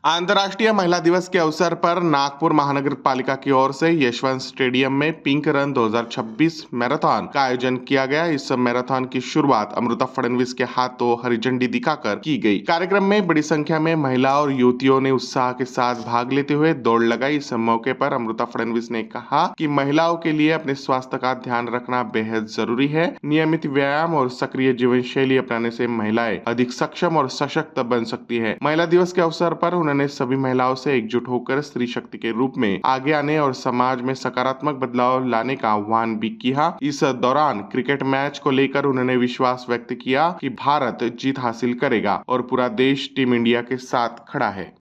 अंतर्राष्ट्रीय महिला दिवस के अवसर पर नागपुर महानगर पालिका की ओर से यशवंत स्टेडियम में पिंक रन 2026 मैराथन का आयोजन किया गया। इस मैराथन की शुरुआत अमृता फडणवीस के हाथों हरी झंडी दिखाकर की गई। कार्यक्रम में बड़ी संख्या में महिला और युवतियों ने उत्साह के साथ भाग लेते हुए दौड़ लगाई। इस मौके पर अमृता फडणवीस ने कहा कि महिलाओं के लिए अपने स्वास्थ्य का ध्यान रखना बेहद जरूरी है। नियमित व्यायाम और सक्रिय जीवन शैली अपनाने से महिलाएं अधिक सक्षम और सशक्त बन सकती है। महिला दिवस के अवसर पर उन्होंने सभी महिलाओं से एकजुट होकर स्त्री शक्ति के रूप में आगे आने और समाज में सकारात्मक बदलाव लाने का आह्वान भी किया। इस दौरान क्रिकेट मैच को लेकर उन्होंने विश्वास व्यक्त किया कि भारत जीत हासिल करेगा और पूरा देश टीम इंडिया के साथ खड़ा है।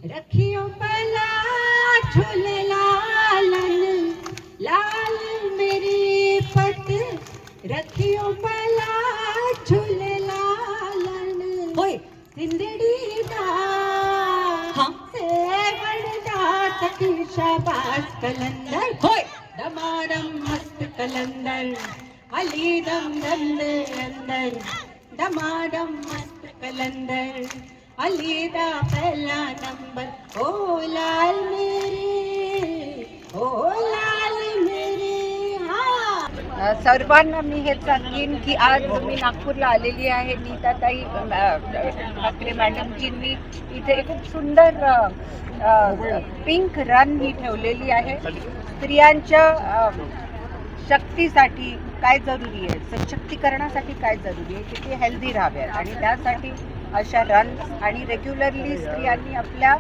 रखियो पला झूले लालन लाल मेरी पत रखियो पला झूले लालन होय सिंदड़ी दा की शाबाश कलंदर होय दमारम मस्त कलंदर अली दम दम अंदर दमारम मस्त कलंदर अली दा पहला नंबर ओ लाल मेरे ओ लाल मेरे। सर्वांना मी हे सांगेन की आज मी नागपूरला आलेली आहे। नीताताई ठाकरे मॅडमजींनी इथे खूप सुंदर पिंक रन ही ठेवलेली आहे। स्त्रियांच्या शक्तीसाठी काय जरुरी आहे, सशक्तीकरणासाठी काय जरुरी आहे की ते हेल्दी राहाव्यात आणि त्यासाठी अशा रन आणि रेग्युलरली स्त्रियांनी आपल्या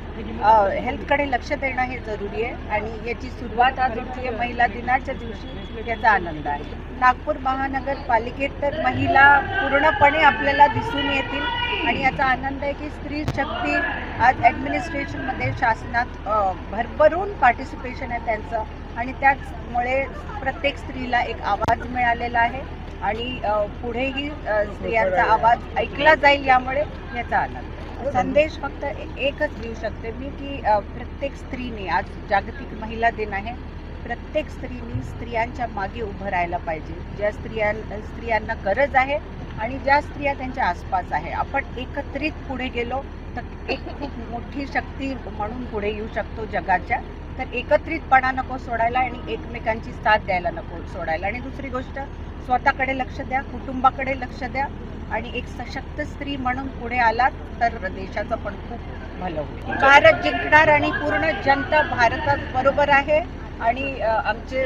हेल्थकडे लक्ष देणं हे जरुरी आहे आणि याची सुरुवात आज होती महिला दिनाच्या दिवशी। याचा आनंद आहे। नागपूर महानगरपालिकेत तर महिला पूर्णपणे आपल्याला दिसून येतील आणि याचा आनंद आहे की स्त्री शक्ती आज ॲडमिनिस्ट्रेशनमध्ये शासनात भरभरून पार्टिसिपेशन आहे त्यांचं आणि त्याचमुळे प्रत्येक स्त्रीला एक आवाज मिळालेला आहे आणि पुढेही स्त्रियांचा आवाज ऐकला जाईल। यामुळे याचा आनंद संदेश फक्त एकच देऊ शकते मी की प्रत्येक स्त्रीने, आज जागतिक महिला दिन आहे, प्रत्येक स्त्रीने स्त्रियांच्या मागे उभं राहायला पाहिजे। ज्या स्त्रियांना गरज आहे आणि ज्या स्त्रिया त्यांच्या आसपास आहे, आपण एकत्रित पुढे गेलो तर एक खूप मोठी शक्ती म्हणून पुढे येऊ शकतो जगाच्या। तर एकत्रितपणा नको सोडायला आणि एकमेकांची साथ द्यायला नको सोडायला। आणि दुसरी गोष्ट, स्वतःकडे लक्ष द्या, कुटुंबाकडे लक्ष द्या आणि एक सशक्त स्त्री म्हणून पुढे आलात तर देशाचं पण खूप भलं होईल। भारत जिंकणार आणि पूर्ण जनता भारतात बरोबर आहे आणि आमचे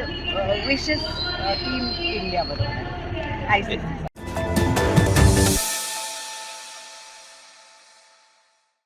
विशेष टीम इंडिया बरोबर आहे।